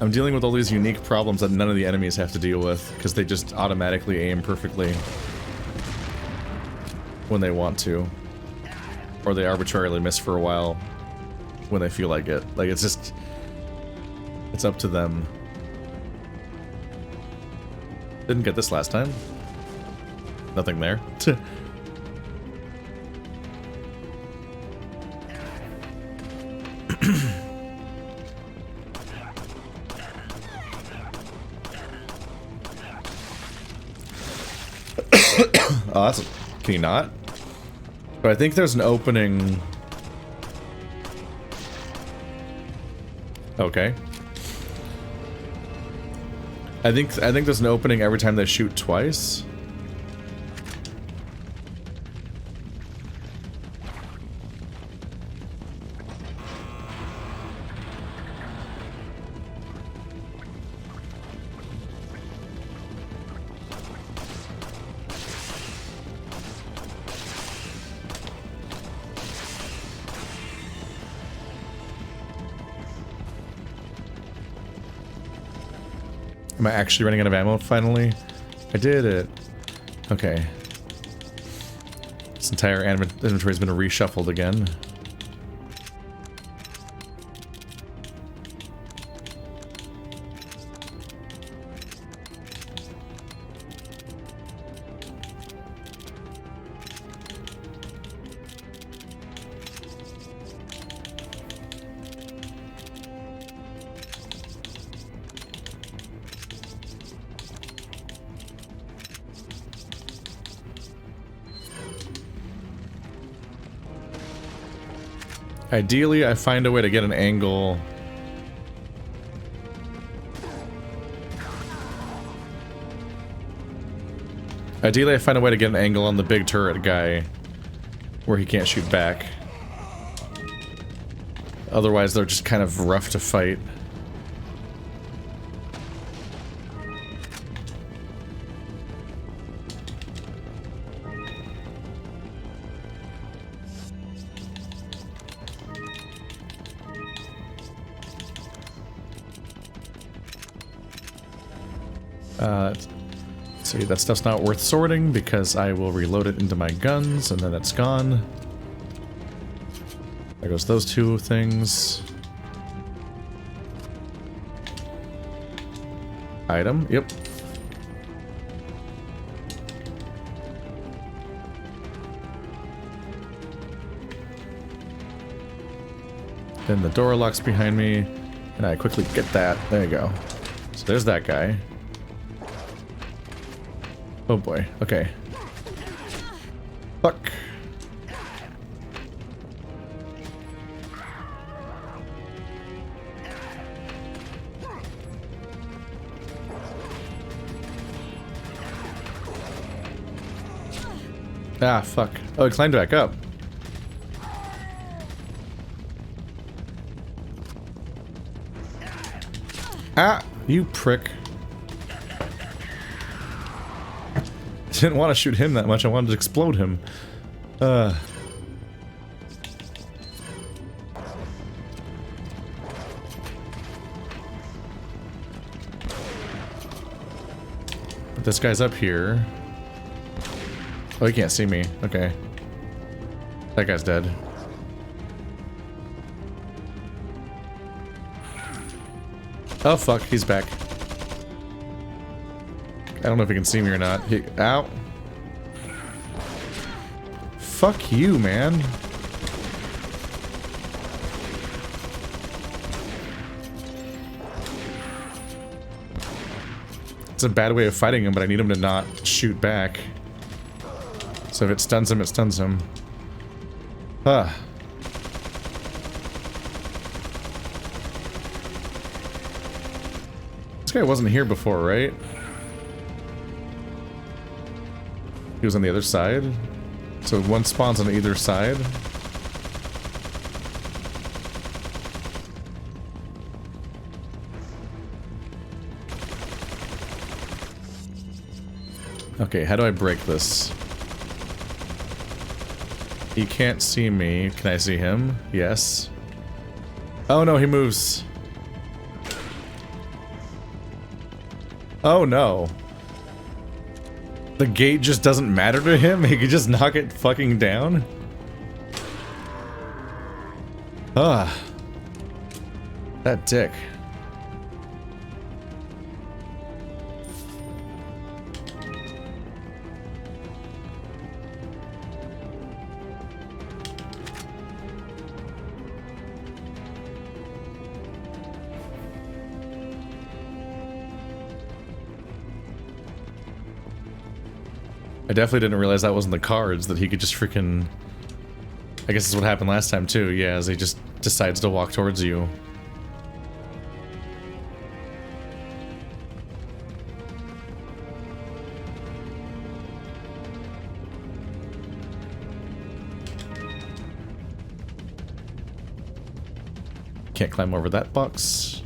I'm dealing with all these unique problems that none of the enemies have to deal with, because they just automatically aim perfectly when they want to. Or they arbitrarily miss for a while when they feel like it. Like, it's just... it's up to them. Didn't get this last time. Nothing there. Oh, that's... can you not? But I think there's an opening... okay. I think there's an opening every time they shoot twice. Am I actually running out of ammo finally? I did it. Okay. This entire inventory has been reshuffled again. Ideally, I find a way to get an angle. Ideally, I find a way to get an angle on the big turret guy where he can't shoot back. Otherwise, they're just kind of rough to fight. See, that stuff's not worth sorting because I will reload it into my guns and then it's gone. There goes those two things. Item, yep. Then the door locks behind me and I quickly get that. There you go. So there's that guy. Oh boy, okay. Fuck. Ah, fuck. Oh, it climbed back up. Ah, you prick. Didn't want to shoot him that much, I wanted to explode him. But this guy's up here. Oh, he can't see me. Okay. That guy's dead. Oh fuck, he's back. I don't know if he can see me or not. Ow. Fuck you, man. It's a bad way of fighting him, but I need him to not shoot back. So if it stuns him, it stuns him. Ah. This guy wasn't here before, right? He was on the other side. So one spawns on either side. Okay, how do I break this? He can't see me. Can I see him? Yes. Oh no, he moves. Oh no. The gate just doesn't matter to him? He could just knock it fucking down? Ah. That dick. I definitely didn't realize that wasn't the cards, that he could just freaking... I guess that's what happened last time too, yeah, as he just decides to walk towards you. Can't climb over that box.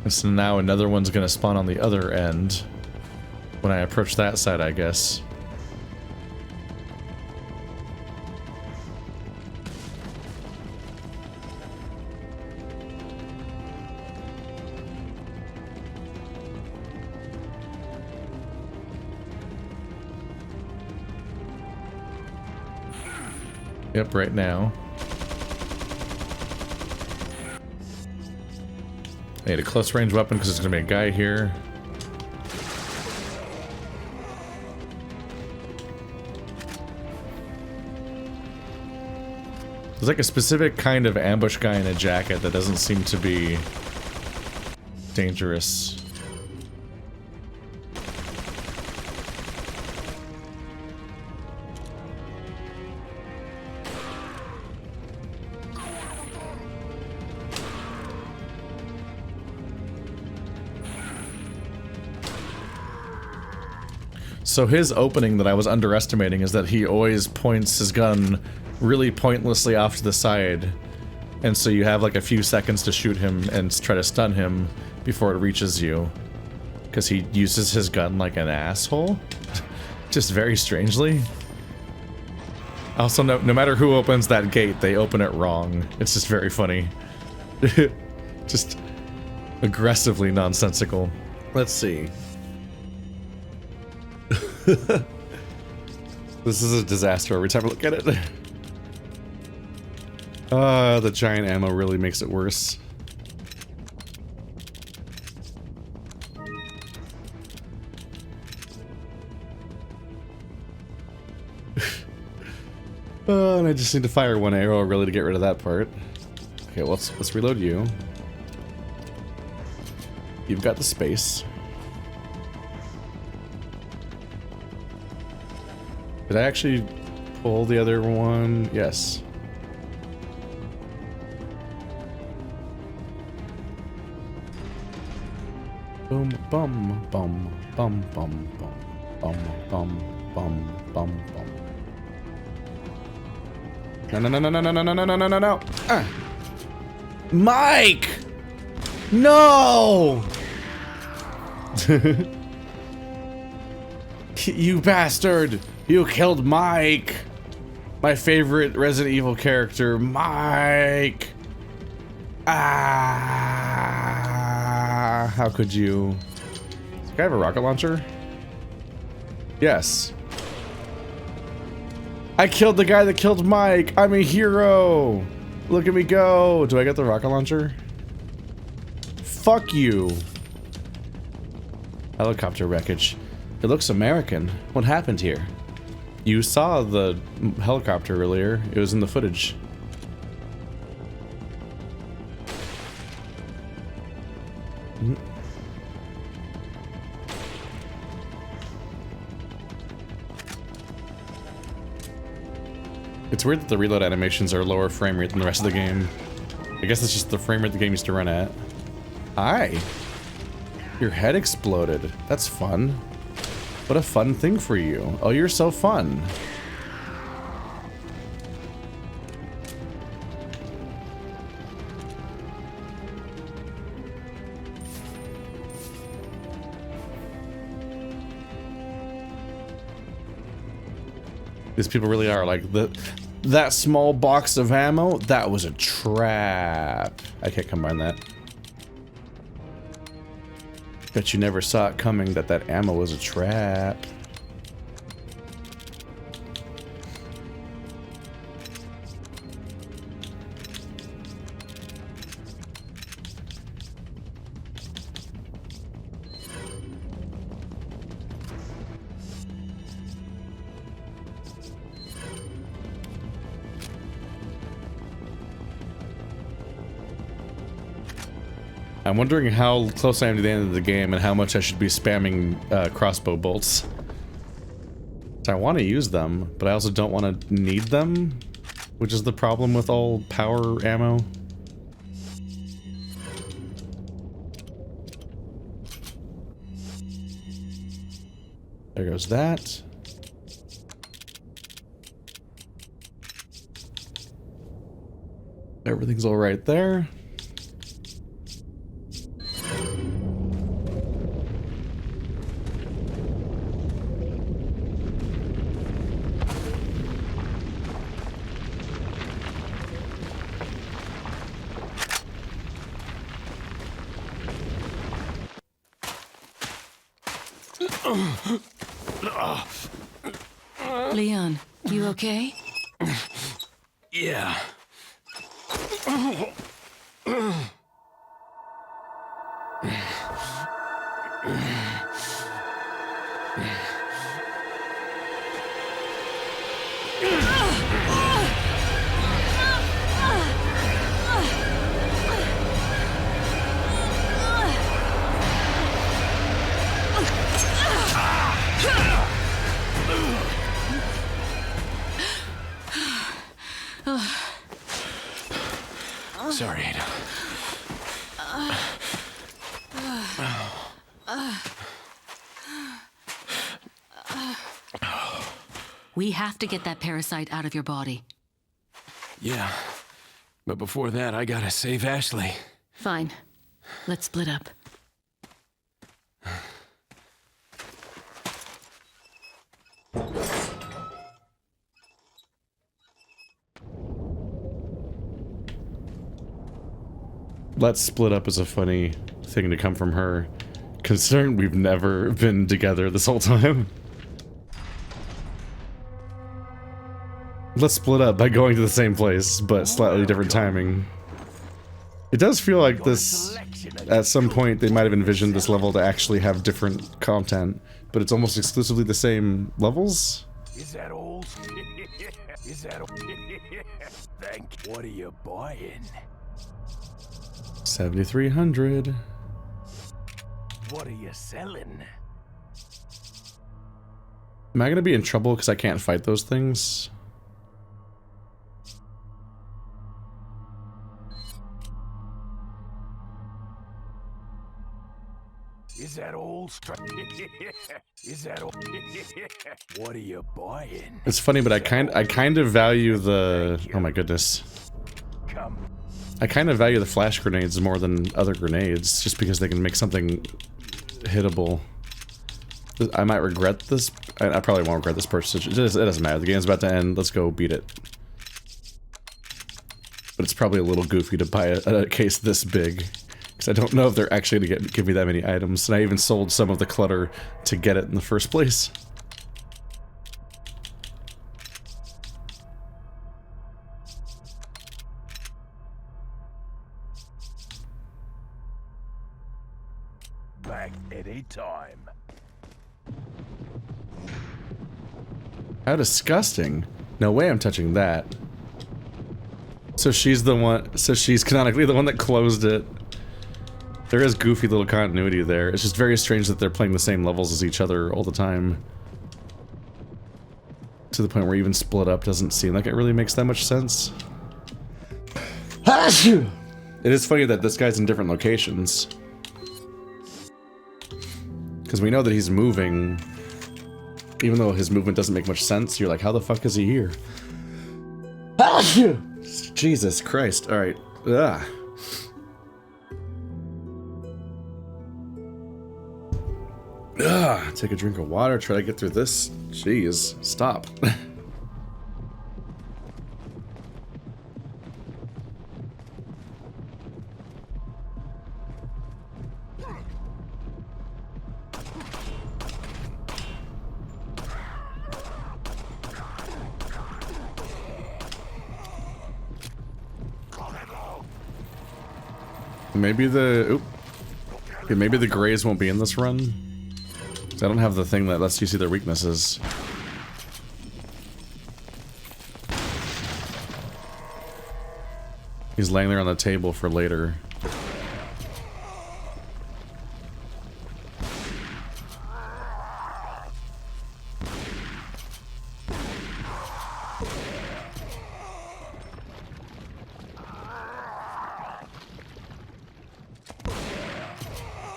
And so now another one's gonna spawn on the other end when I approach that side, I guess. Yep, right now. I need a close range weapon because there's gonna be a guy here. There's like a specific kind of ambush guy in a jacket that doesn't seem to be dangerous. So his opening that I was underestimating is that he always points his gun really pointlessly off to the side. And so you have like a few seconds to shoot him and try to stun him before it reaches you. Because he uses his gun like an asshole. Just very strangely. Also, no matter who opens that gate, they open it wrong. It's just very funny. Just aggressively nonsensical. Let's see. This is a disaster every time I look at it. The giant ammo really makes it worse. And I just need to fire one arrow really to get rid of that part. Okay, well, let's reload you. You've got the space. Did I actually pull the other one? Yes. Boom, bum, bum, bum, bum, bum, bum, bum, bum, bum, bum. No, no, no, no, no, no, no, no, no, no, no, no. Ah. Mike! No! You bastard! You killed Mike! My favorite Resident Evil character, Mike! Ah! How could you? Does this guy have a rocket launcher? Yes. I killed the guy that killed Mike! I'm a hero! Look at me go! Do I get the rocket launcher? Fuck you! Helicopter wreckage. It looks American. What happened here? You saw the helicopter earlier. It was in the footage. It's weird that the reload animations are lower frame rate than the rest of the game. I guess it's just the frame rate the game used to run at. Hi. Your head exploded. That's fun. What a fun thing for you. Oh, you're so fun. These people really are like That small box of ammo, that was a trap. I can't combine that. Bet you never saw it coming that that ammo was a trap. I'm wondering how close I am to the end of the game and how much I should be spamming crossbow bolts. I want to use them, but I also don't want to need them, which is the problem with all power ammo. There goes that. Everything's all right there. Leon, you okay? Yeah. Sorry, Ada. We have to get that parasite out of your body. Yeah. But before that, I gotta save Ashley. Fine. Let's split up. Let's split up is a funny thing to come from her, considering we've never been together this whole time. Let's split up by going to the same place, but slightly different timing. It does feel like this, at some point, they might have envisioned this level to actually have different content, but it's almost exclusively the same levels? Is that all? Is that all? Thank. What are you buying? 7,300. What are you selling? Am I gonna be in trouble because I can't fight those things? Is that all? Is that all? What are you buying? It's funny, but I kind of value the... Oh my goodness. Come. I kind of value the flash grenades more than other grenades, just because they can make something hittable. I might regret this. I probably won't regret this purchase. It doesn't matter. The game's about to end. Let's go beat it. But it's probably a little goofy to buy a case this big, because I don't know if they're actually going to give me that many items. And I even sold some of the clutter to get it in the first place. Back anytime. How disgusting. No way I'm touching that. So she's the one, so she's canonically the one that closed it. There is goofy little continuity there. It's just very strange that they're playing the same levels as each other all the time. To the point where even split up doesn't seem like it really makes that much sense. It is funny that this guy's in different locations. Because we know that he's moving. Even though his movement doesn't make much sense, you're like, how the fuck is he here? Jesus Christ. Alright. Ugh. Ugh. Take a drink of water, try to get through this. Jeez. Stop. Maybe the... Oop. Okay, maybe the Greys won't be in this run. 'Cause I don't have the thing that lets you see their weaknesses. He's laying there on the table for later.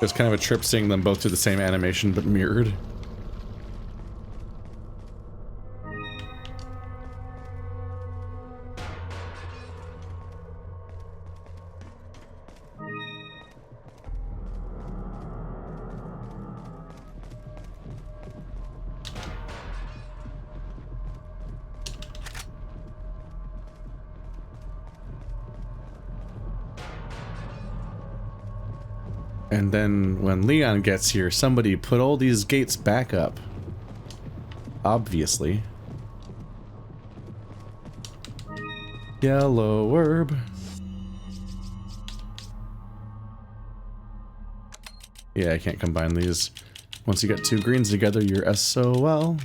It's kind of a trip seeing them both do the same animation but mirrored. And then when Leon gets here, somebody put all these gates back up. Obviously. Yellow herb. Yeah, I can't combine these. Once you get two greens together, you're SOL.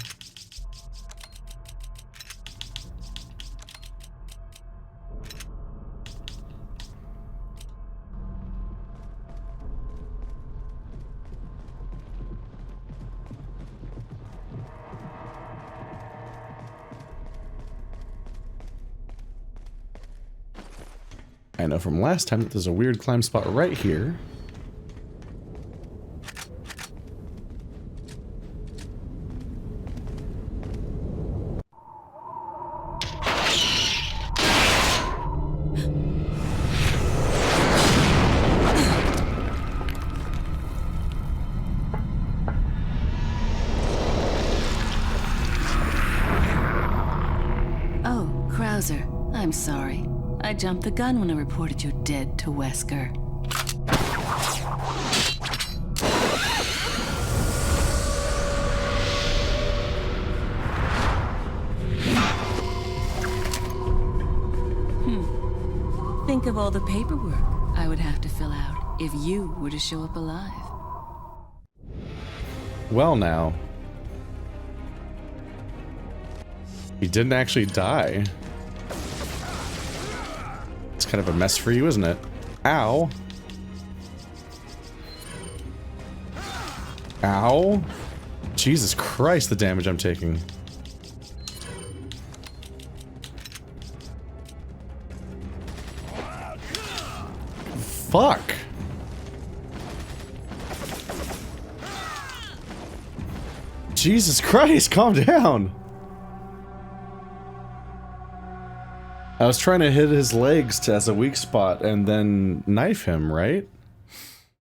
I know from last time that there's a weird climb spot right here. Oh, Krauser, I'm sorry. I jumped the gun when I reported you dead to Wesker. Think of all the paperwork I would have to fill out if you were to show up alive. Well now. He didn't actually die. It's kind of a mess for you, isn't it? Ow. Ow. Jesus Christ, the damage I'm taking. Fuck. Jesus Christ, calm down. I was trying to hit his legs as a weak spot and then knife him, right?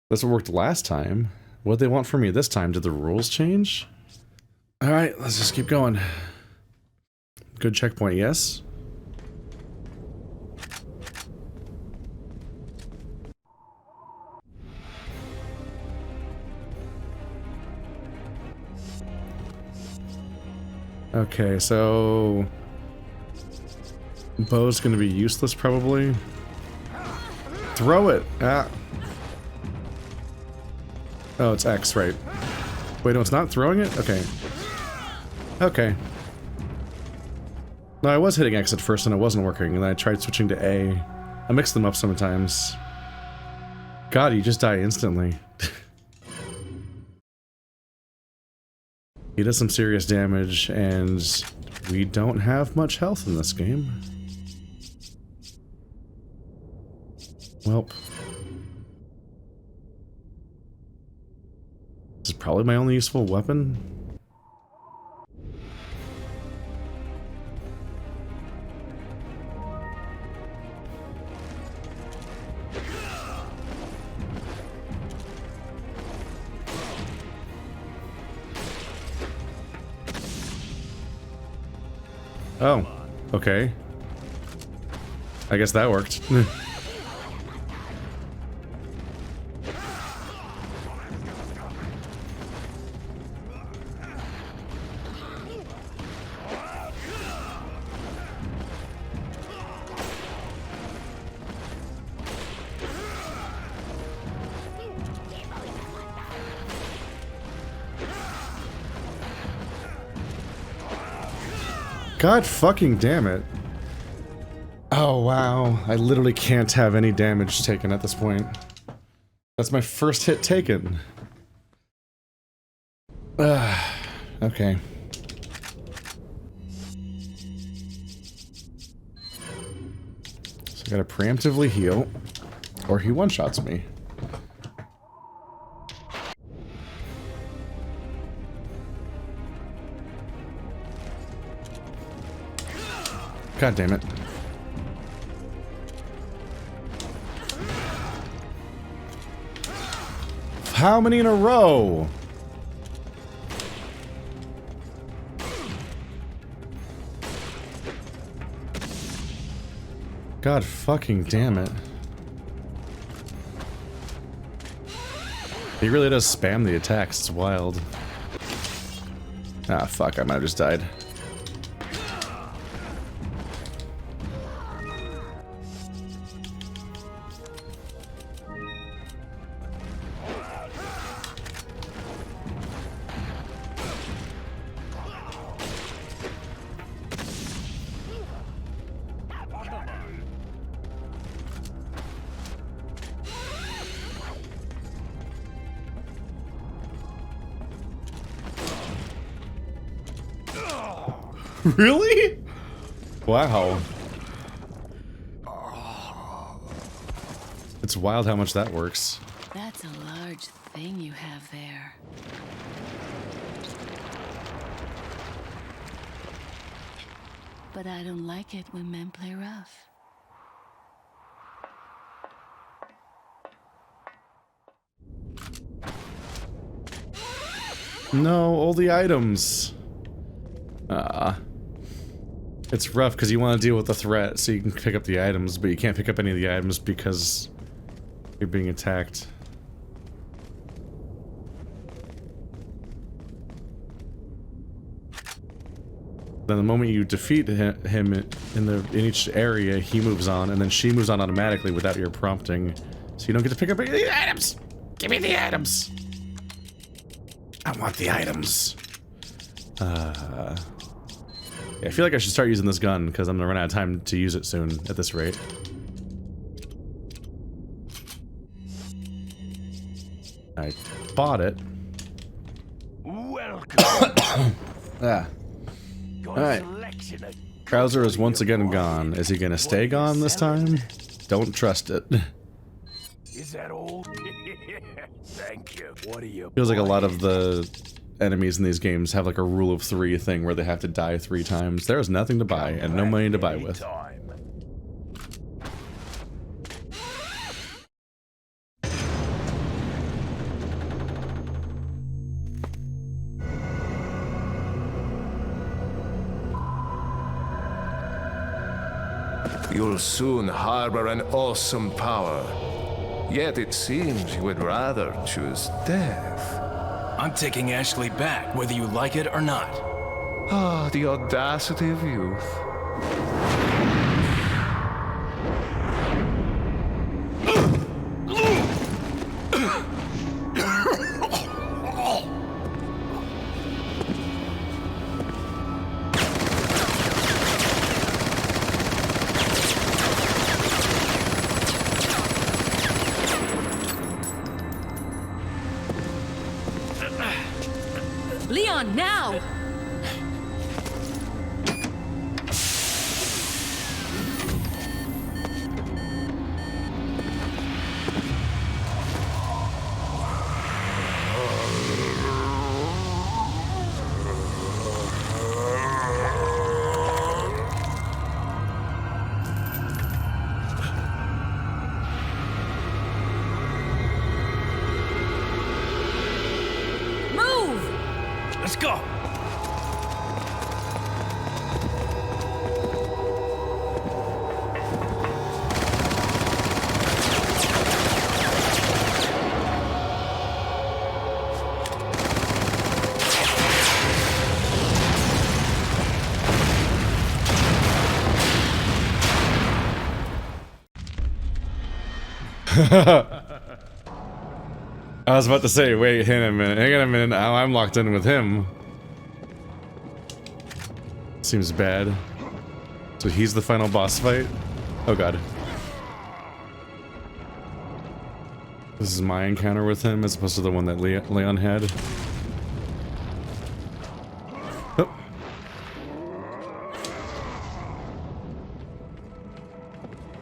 That's what worked last time. What'd they want from me this time? Did the rules change? Alright, let's just keep going. Good checkpoint, yes? Okay, so... Bow's gonna be useless, probably. Throw it! Ah. Oh, it's X, right. Wait, no, it's not throwing it? Okay. Okay. No, I was hitting X at first and it wasn't working, and then I tried switching to A. I mix them up sometimes. God, you just die instantly. He does some serious damage, and we don't have much health in this game. Welp. This is probably my only useful weapon. Oh, okay. I guess that worked. God fucking damn it. Oh wow, I literally can't have any damage taken at this point. That's my first hit taken. Okay. So I gotta preemptively heal, or he one-shots me. God damn it. How many in a row? God fucking damn it. He really does spam the attacks, it's wild. Ah, fuck, I might have just died. Really? Wow. It's wild how much that works. That's a large thing you have there. But I don't like it when men play rough. No, all the items. It's rough because you want to deal with the threat so you can pick up the items, but you can't pick up any of the items because you're being attacked. Then the moment you defeat him in each area, he moves on, and then she moves on automatically without your prompting. So you don't get to pick up any of the items! Give me the items! I want the items. Yeah, I feel like I should start using this gun, because I'm gonna run out of time to use it soon, at this rate. I bought it. Welcome. Ah. Alright. Krauser is once again gone. Is he gonna stay gone this time? Don't trust it. Is that all? Thank you. What are you? Feels like a lot of the enemies in these games have like a rule of 3 thing where they have to die 3 times. There is nothing to buy and no money to buy with. You'll soon harbor an awesome power. Yet it seems you would rather choose death. I'm taking Ashley back, whether you like it or not. Ah, the audacity of youth. Leon, now! Let's go! I was about to say, wait, hang on a minute, now I'm locked in with him. Seems bad. So he's the final boss fight? Oh god. This is my encounter with him as opposed to the one that Leon had. Oh.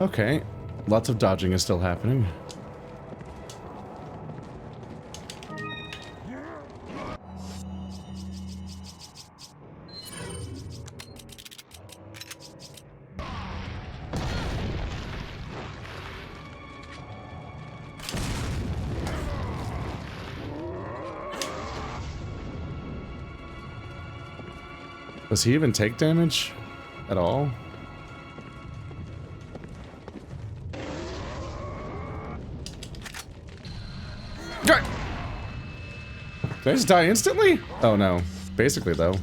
Okay. Lots of dodging is still happening. Does he even take damage at all? Did I just die instantly? Oh no. Basically though.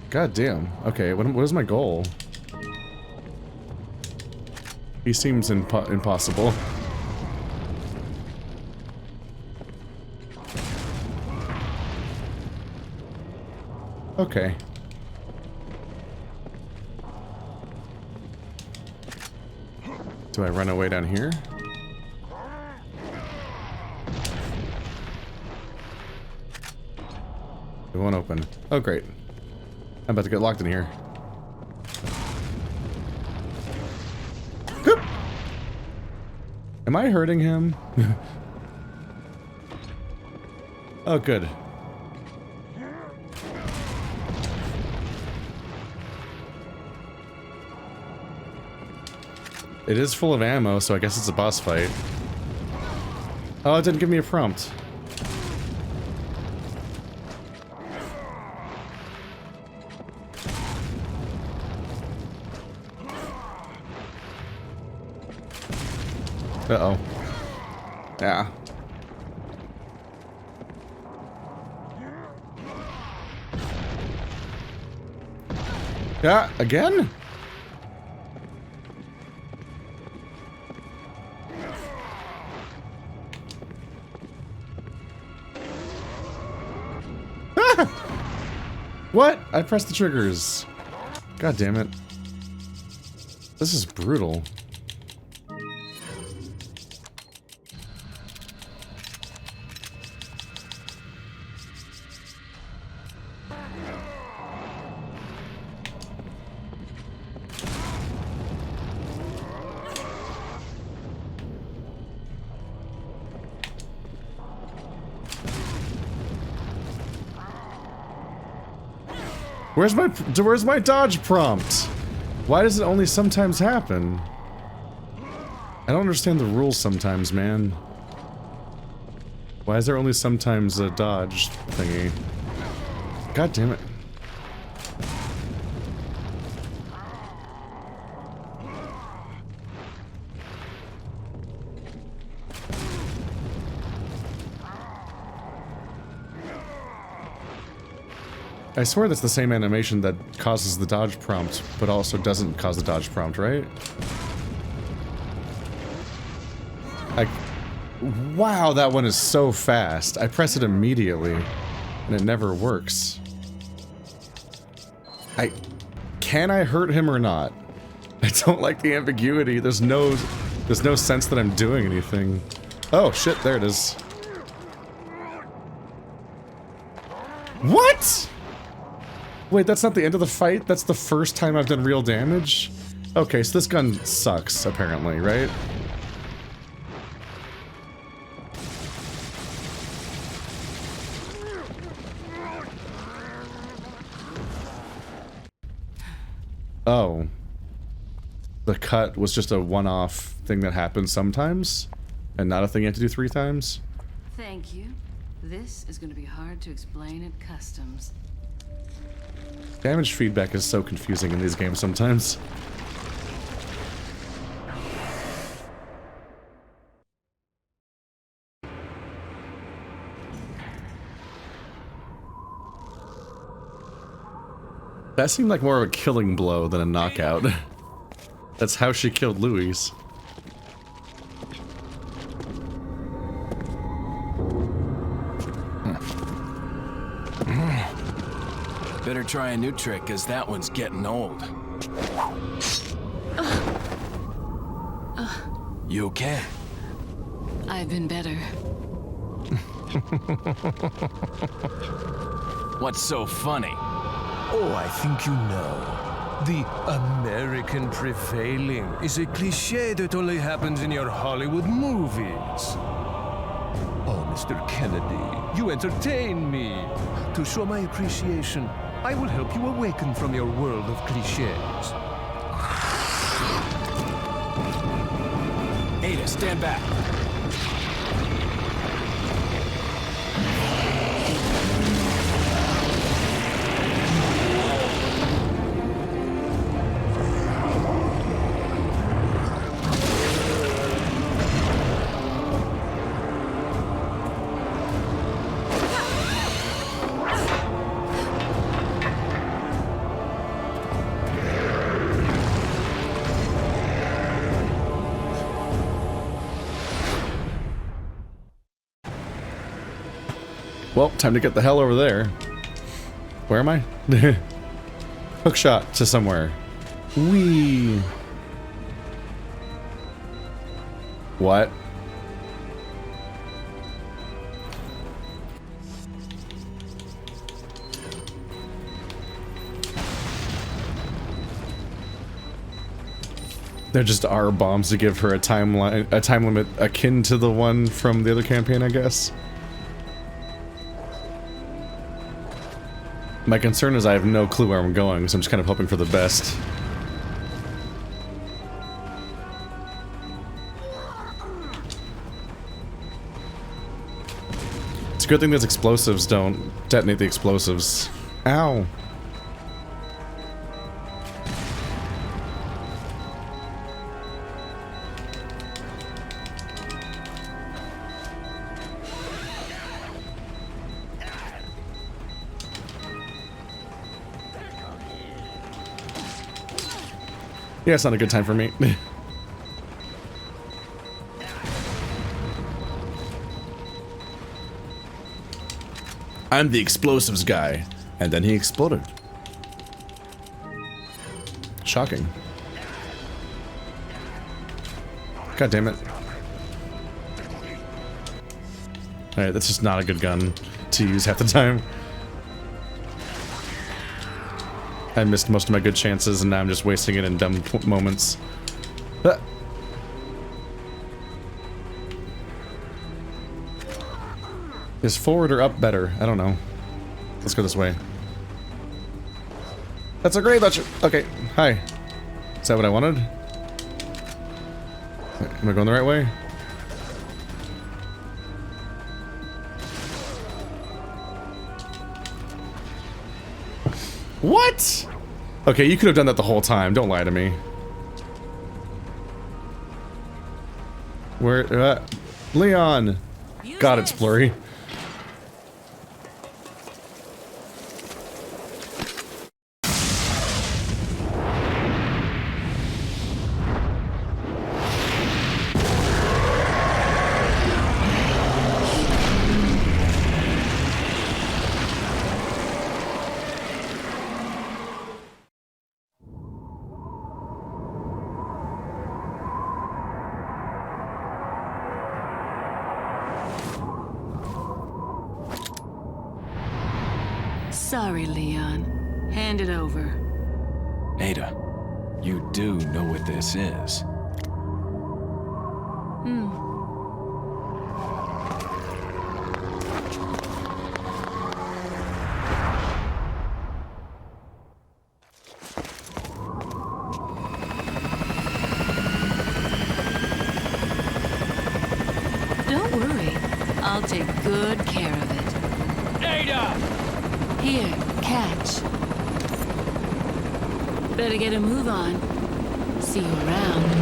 God damn. Okay, what is my goal? He seems impossible. Okay. Do I run away down here? It won't open. Oh, great. I'm about to get locked in here. Whoop. Am I hurting him? Oh, good. It is full of ammo, so I guess it's a boss fight. Oh, it didn't give me a prompt. Uh-oh. Yeah. Yeah, again? What? I pressed the triggers. God damn it. This is brutal. Where's my dodge prompt? Why does it only sometimes happen? I don't understand the rules sometimes, man. Why is there only sometimes a dodge thingy? God damn it. I swear that's the same animation that causes the dodge prompt, but also doesn't cause the dodge prompt, right? Wow, that one is so fast. I press it immediately, and it never works. Can I hurt him or not? I don't like the ambiguity. There's no sense that I'm doing anything. Oh shit, there it is. What? Wait, that's not the end of the fight? That's the first time I've done real damage? Okay, so this gun sucks, apparently, right? Oh. The cut was just a one-off thing that happens sometimes? And not a thing you have to do 3 times? Thank you. This is going to be hard to explain at customs. Damage feedback is so confusing in these games sometimes. That seemed like more of a killing blow than a knockout. That's how she killed Louise. Better try a new trick, cause that one's getting old. You okay? I've been better. What's so funny? Oh, I think you know. The American prevailing is a cliché that only happens in your Hollywood movies. Oh, Mr. Kennedy, you entertain me. To show my appreciation, I will help you awaken from your world of clichés. Ada, stand back. Well, time to get the hell over there. Where am I? Hook shot to somewhere. Whee! What? There just are bombs to give her a time limit akin to the one from the other campaign, I guess. My concern is I have no clue where I'm going, so I'm just kind of hoping for the best. It's a good thing those explosives don't detonate the explosives. Ow! Yeah, it's not a good time for me. I'm the explosives guy. And then he exploded. Shocking. God damn it. Alright, that's just not a good gun to use half the time. I missed most of my good chances, and now I'm just wasting it in dumb moments. Ah. Is forward or up better? I don't know. Let's go this way. That's a great lecture. Okay, hi. Is that what I wanted? Am I going the right way? What? Okay, you could have done that the whole time. Don't lie to me. Where? Leon! God, it's blurry. Sorry, Leon. Hand it over. Ada, you do know what this is. Don't worry. I'll take good care of it. Ada! Here, catch. Better get a move on. See you around.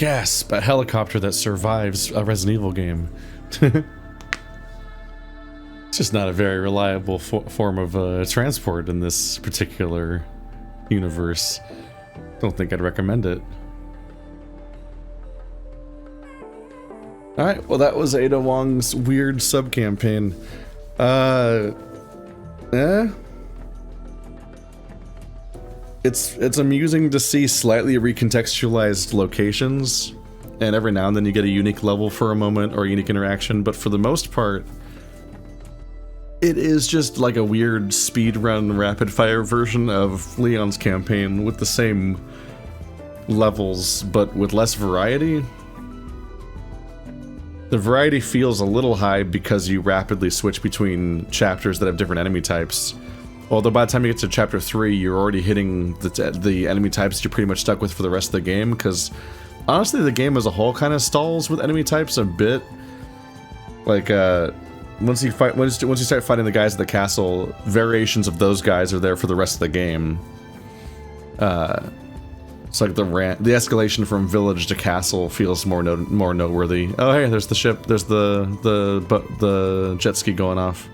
Gasp! A helicopter that survives a Resident Evil game. It's just not a very reliable form of transport in this particular universe. Don't think I'd recommend it. Alright, well that was Ada Wong's weird subcampaign. It's amusing to see slightly recontextualized locations, and every now and then you get a unique level for a moment or a unique interaction, but for the most part, it is just like a weird speedrun rapid-fire version of Leon's campaign with the same levels, but with less variety. The variety feels a little high because you rapidly switch between chapters that have different enemy types. Although by the time you get to chapter 3, you're already hitting the enemy types that you're pretty much stuck with for the rest of the game, because honestly the game as a whole kind of stalls with enemy types a bit. Like, once you start fighting the guys at the castle, variations of those guys are there for the rest of the game. It's like the escalation from village to castle feels more noteworthy. Oh hey, there's the ship. There's the jet ski going off.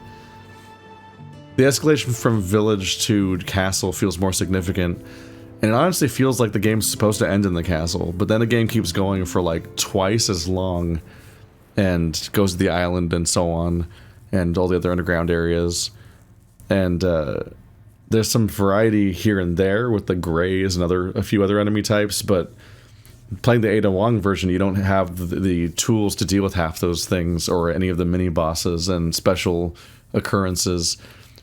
The escalation from village to castle feels more significant, and it honestly feels like the game's supposed to end in the castle, but then the game keeps going for like twice as long, and goes to the island and so on, and all the other underground areas, and there's some variety here and there with the Greys and a few other enemy types, but playing the Ada Wong version, you don't have the tools to deal with half those things, or any of the mini-bosses and special occurrences.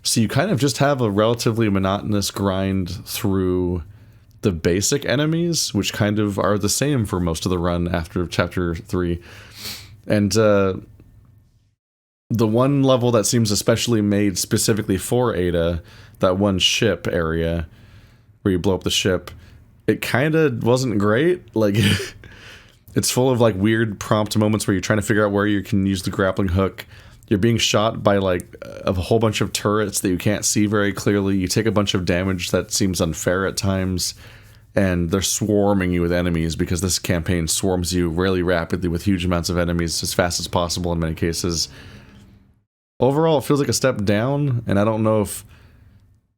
So you kind of just have a relatively monotonous grind through the basic enemies, which kind of are the same for most of the run after Chapter 3. And the one level that seems especially made specifically for Ada, that one ship area, where you blow up the ship, it kind of wasn't great. Like, it's full of like weird prompt moments where you're trying to figure out where you can use the grappling hook. You're being shot by like a whole bunch of turrets that you can't see very clearly. You take a bunch of damage that seems unfair at times, and they're swarming you with enemies because this campaign swarms you really rapidly with huge amounts of enemies as fast as possible in many cases. Overall, it feels like a step down, and I don't know if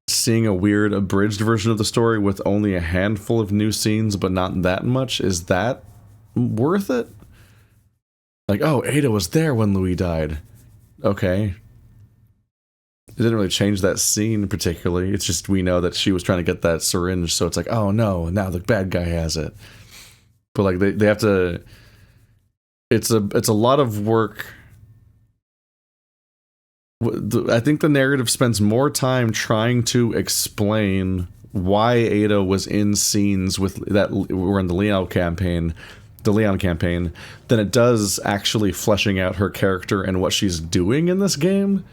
seeing a weird abridged version of the story with only a handful of new scenes but not that much, is that worth it? Like, oh, Ada was there when Louis died. Okay. It didn't really change that scene particularly. It's just we know that she was trying to get that syringe, so it's like, oh no, now the bad guy has it. But like they have to. It's a lot of work. I think the narrative spends more time trying to explain why Ada was in scenes with that were in the Leon campaign, than it does actually fleshing out her character and what she's doing in this game.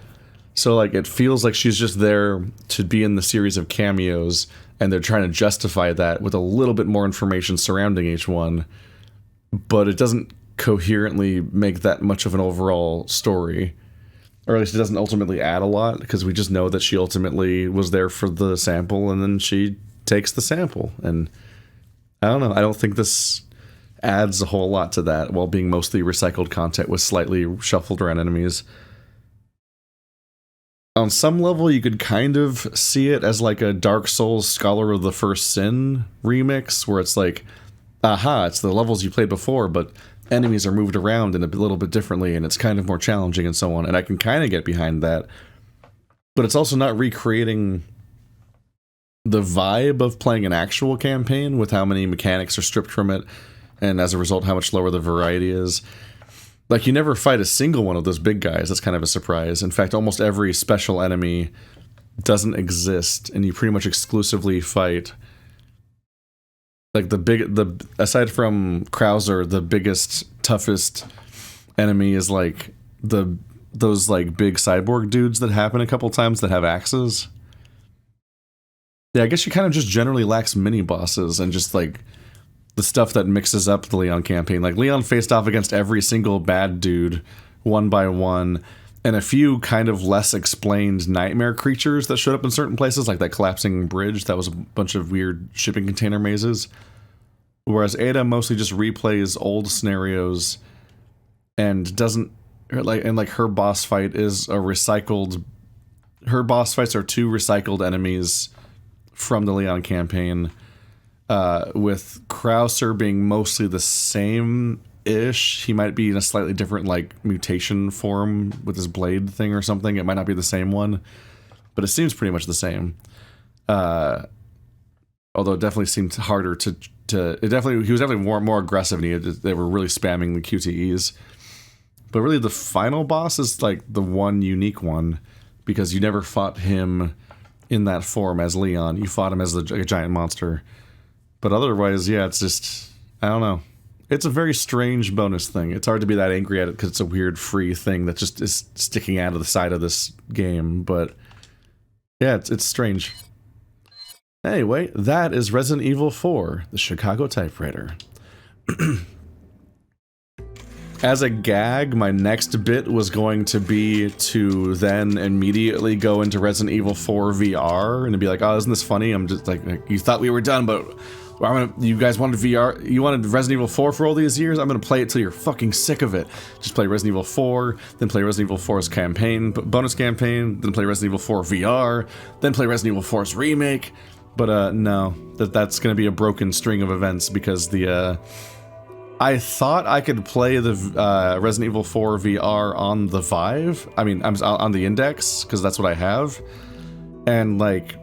So like it feels like she's just there to be in the series of cameos, and they're trying to justify that with a little bit more information surrounding each one, but it doesn't coherently make that much of an overall story. Or at least it doesn't ultimately add a lot, because we just know that she ultimately was there for the sample, and then she takes the sample. And I don't know, I don't think this adds a whole lot to that, while being mostly recycled content with slightly shuffled around enemies. On some level, you could kind of see it as like a Dark Souls Scholar of the First Sin remix, where it's like, aha, it's the levels you played before, but enemies are moved around in a little bit differently, and it's kind of more challenging and so on, and I can kind of get behind that. But it's also not recreating the vibe of playing an actual campaign with how many mechanics are stripped from it, and as a result, how much lower the variety is. Like, you never fight a single one of those big guys. That's kind of a surprise. In fact, almost every special enemy doesn't exist, and you pretty much exclusively fight. Like, aside from Krauser, the biggest, toughest enemy is like those like big cyborg dudes that happen a couple times that have axes. Yeah, I guess you kind of just generally lacks mini bosses and just like the stuff that mixes up the Leon campaign. Like, Leon faced off against every single bad dude, one by one, and a few kind of less explained nightmare creatures that showed up in certain places, like that collapsing bridge that was a bunch of weird shipping container mazes. whereas Ada mostly just replays old scenarios and doesn't like her boss fight is a recycled. Her boss fights are 2 recycled enemies from the Leon campaign, with Krauser being mostly the same-ish. He might be in a slightly different, like, mutation form with his blade thing or something. It might not be the same one, but it seems pretty much the same. Although it definitely seemed harder to he was definitely more aggressive, and they were really spamming the QTEs. But really, the final boss is, like, the one unique one, because you never fought him in that form as Leon. You fought him as a giant monster. But otherwise, yeah, it's just, I don't know. It's a very strange bonus thing. It's hard to be that angry at it because it's a weird free thing that just is sticking out of the side of this game. But yeah, it's strange. Anyway, that is Resident Evil 4, the Chicago typewriter. As a gag, my next bit was going to be to then immediately go into Resident Evil 4 VR and be like, oh, isn't this funny? I'm just like you thought we were done, but you guys wanted VR, you wanted Resident Evil 4 for all these years? I'm gonna play it till you're fucking sick of it. Just play Resident Evil 4, then play Resident Evil 4's campaign, bonus campaign, then play Resident Evil 4 VR, then play Resident Evil 4's remake. But no, that's gonna be a broken string of events because the I thought I could play the Resident Evil 4 VR on the Vive. I mean, I'm on the Index because that's what I have, and like,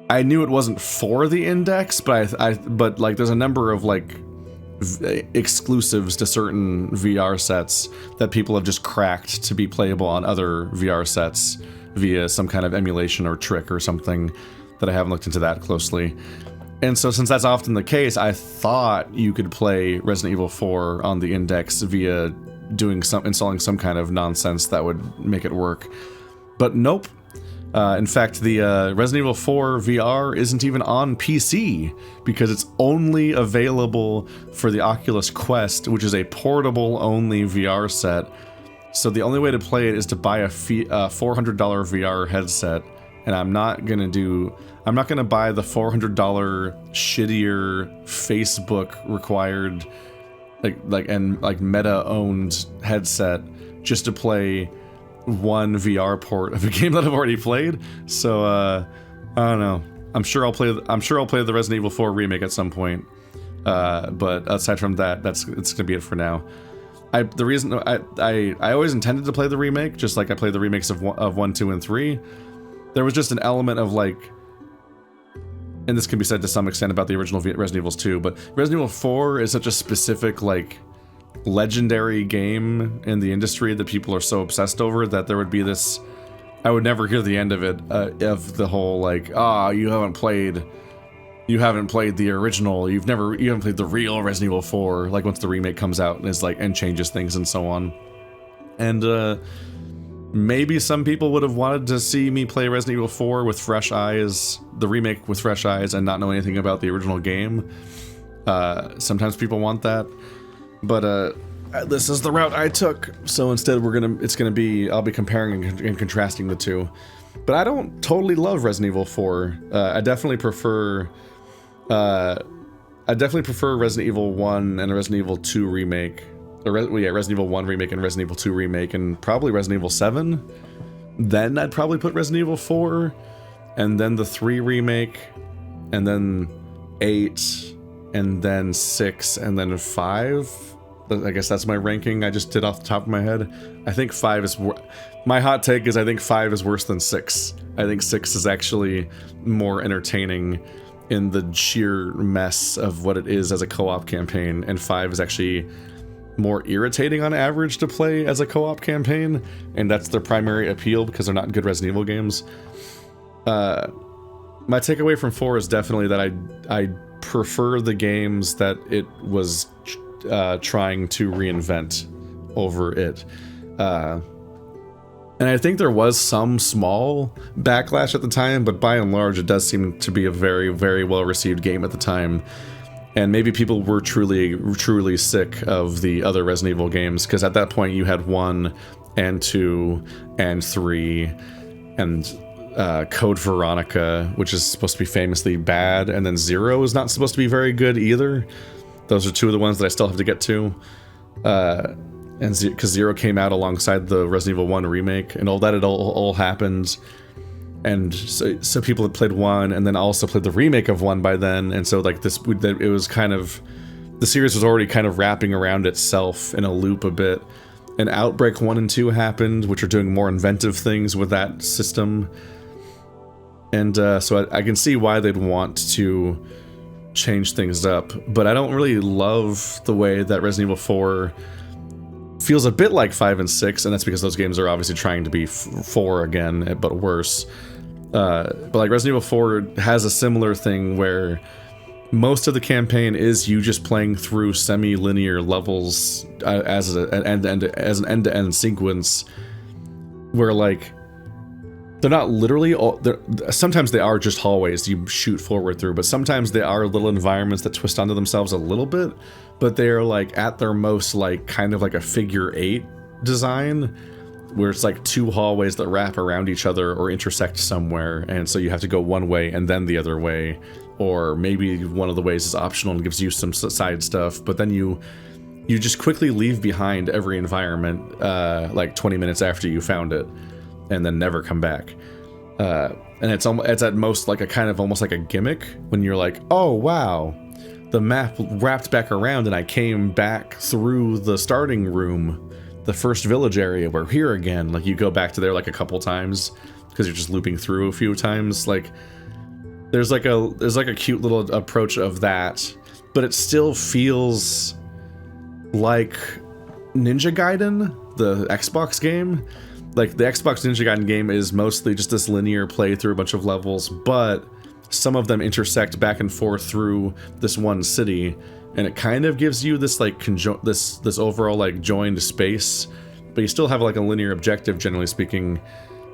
I knew it wasn't for the Index, but but like, there's a number of like exclusives to certain VR sets that people have just cracked to be playable on other VR sets via some kind of emulation or trick or something that I haven't looked into that closely. And so since that's often the case, I thought you could play Resident Evil 4 on the Index via installing some kind of nonsense that would make it work. But nope. In fact, the Resident Evil 4 VR isn't even on PC because it's only available for the Oculus Quest, which is a portable-only VR set. So the only way to play it is to buy a $400 VR headset, and I'm not gonna buy the $400 shittier Facebook required like Meta owned headset just to play one VR port of a game that I've already played. So I don't know. I'm sure I'll play the Resident Evil 4 remake at some point. But aside from that, it's gonna be it for now. I always intended to play the remake, just like I played the remakes of 1, 2, and 3. There was just an element of like, and this can be said to some extent about the original Resident Evils too, but Resident Evil 4 is such a specific, like, legendary game in the industry that people are so obsessed over that there would be this, I would never hear the end of it, of the whole like, you haven't played the original, you haven't played the real Resident Evil 4, like once the remake comes out and is like, and changes things and so on. And maybe some people would have wanted to see me play Resident Evil 4 with fresh eyes, the remake with fresh eyes, and not know anything about the original game. Sometimes people want that, but this is the route I took. So instead, I'll be comparing and contrasting the two. But I don't totally love Resident Evil 4. I definitely prefer Resident Evil 1 and Resident Evil 2 remake. Resident Evil 1 remake and Resident Evil 2 remake, and probably Resident Evil 7. Then I'd probably put Resident Evil 4, and then the 3 remake, and then 8, and then 6, and then 5. I guess that's my ranking I just did off the top of my head. I think 5 is... My hot take is I think 5 is worse than 6. I think 6 is actually more entertaining in the sheer mess of what it is as a co-op campaign, and 5 is actually more irritating on average to play as a co-op campaign, and that's their primary appeal because they're not good Resident Evil games. My takeaway from 4 is definitely that I prefer the games that it was trying to reinvent over it. And I think there was some small backlash at the time, but by and large it does seem to be a very, very well received game at the time. And maybe people were truly sick of the other Resident Evil games, because at that point you had 1 and 2 and 3, and Code Veronica, which is supposed to be famously bad, and then Zero is not supposed to be very good either. Those are two of the ones that I still have to get to. And because Zero came out alongside the Resident Evil 1 remake, and all that it all happened. And so people had played 1 and then also played the remake of 1 by then, and so like it was kind of, the series was already kind of wrapping around itself in a loop a bit. And Outbreak 1 and 2 happened, which are doing more inventive things with that system. And so I can see why they'd want to change things up, but I don't really love the way that Resident Evil 4 feels a bit like 5 and 6, and that's because those games are obviously trying to be 4 again, but worse. But like Resident Evil 4 has a similar thing where most of the campaign is you just playing through semi-linear levels as an end-to-end sequence, where like they're not literally all. Sometimes they are just hallways you shoot forward through, but sometimes they are little environments that twist onto themselves a little bit. But they are like at their most like kind of like a figure 8 design, where it's like 2 hallways that wrap around each other or intersect somewhere, and so you have to go one way and then the other way, or maybe one of the ways is optional and gives you some side stuff, but then you just quickly leave behind every environment like 20 minutes after you found it, and then never come back. And it's at most like a kind of almost like a gimmick when you're like, oh wow, the map wrapped back around and I came back through the starting room, the first village area. We're here again. Like you go back to there like a couple times because you're just looping through a few times. Like there's like a cute little approach of that, but it still feels like Ninja Gaiden, the Xbox game. Like the Xbox Ninja Gaiden game is mostly just this linear play through a bunch of levels, but some of them intersect back and forth through this one city, and it kind of gives you this like this overall like joined space, but you still have like a linear objective generally speaking.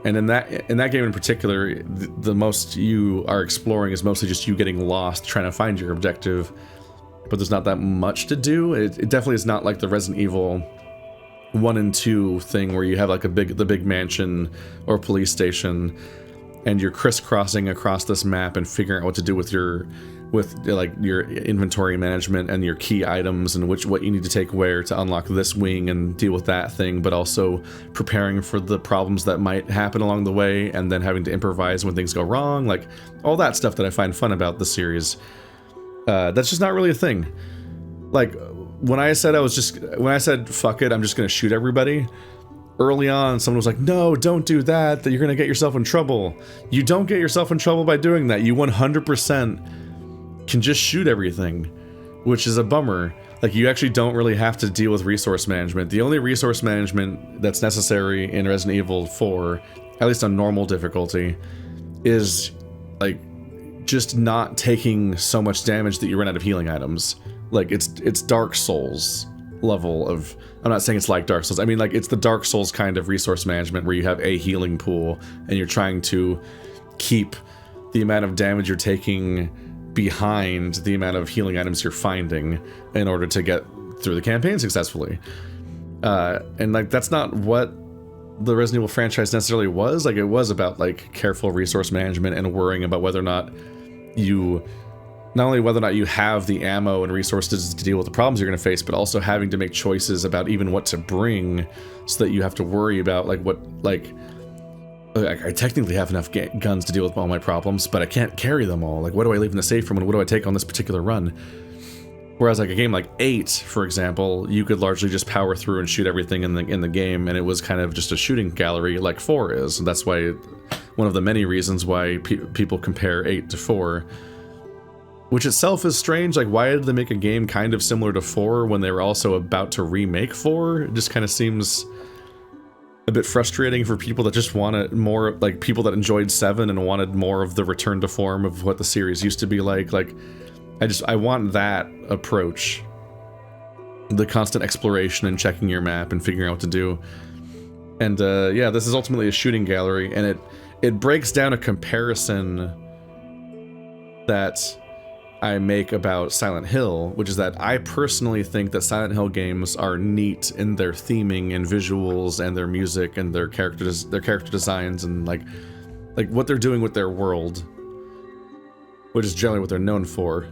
And in that game in particular, the most you are exploring is mostly just you getting lost trying to find your objective, but there's not that much to do. It definitely is not like the Resident Evil 1 and 2 thing where you have like the big mansion or police station and you're crisscrossing across this map and figuring out what to do with your inventory management and your key items and what you need to take where to unlock this wing and deal with that thing, but also preparing for the problems that might happen along the way and then having to improvise when things go wrong. Like all that stuff that I find fun about the series. That's just not really a thing. Like when I said fuck it, I'm just gonna shoot everybody, early on someone was like, no, don't do that, you're gonna get yourself in trouble. You don't get yourself in trouble by doing that. You 100% can just shoot everything, which is a bummer. Like you actually don't really have to deal with resource management. The only resource management that's necessary in Resident Evil 4, at least on normal difficulty, is like just not taking so much damage that you run out of healing items. Like it's Dark Souls level of, I'm not saying it's like Dark Souls, I mean like it's the Dark Souls kind of resource management where you have a healing pool and you're trying to keep the amount of damage you're taking behind the amount of healing items you're finding in order to get through the campaign successfully. And like that's not what the Resident Evil franchise necessarily was. Like it was about like careful resource management and worrying about whether or not you have the ammo and resources to deal with the problems you're going to face, but also having to make choices about even what to bring, so that you have to worry about I technically have enough guns to deal with all my problems, but I can't carry them all. Like, what do I leave in the safe room and what do I take on this particular run? Whereas like a game like 8, for example, you could largely just power through and shoot everything in the game, and it was kind of just a shooting gallery like 4 is. And that's why one of the many reasons why people compare 8 to 4. Which itself is strange. Like, why did they make a game kind of similar to 4 when they were also about to remake 4? It just kind of seems a bit frustrating for people that just wanted more, like people that enjoyed 7 and wanted more of the return to form of what the series used to be like. Like, I want that approach. The constant exploration and checking your map and figuring out what to do. And yeah, this is ultimately a shooting gallery, and it breaks down a comparison that I make about Silent Hill, which is that I personally think that Silent Hill games are neat in their theming and visuals and their music and their character designs and like like what they're doing with their world, which is generally what they're known for.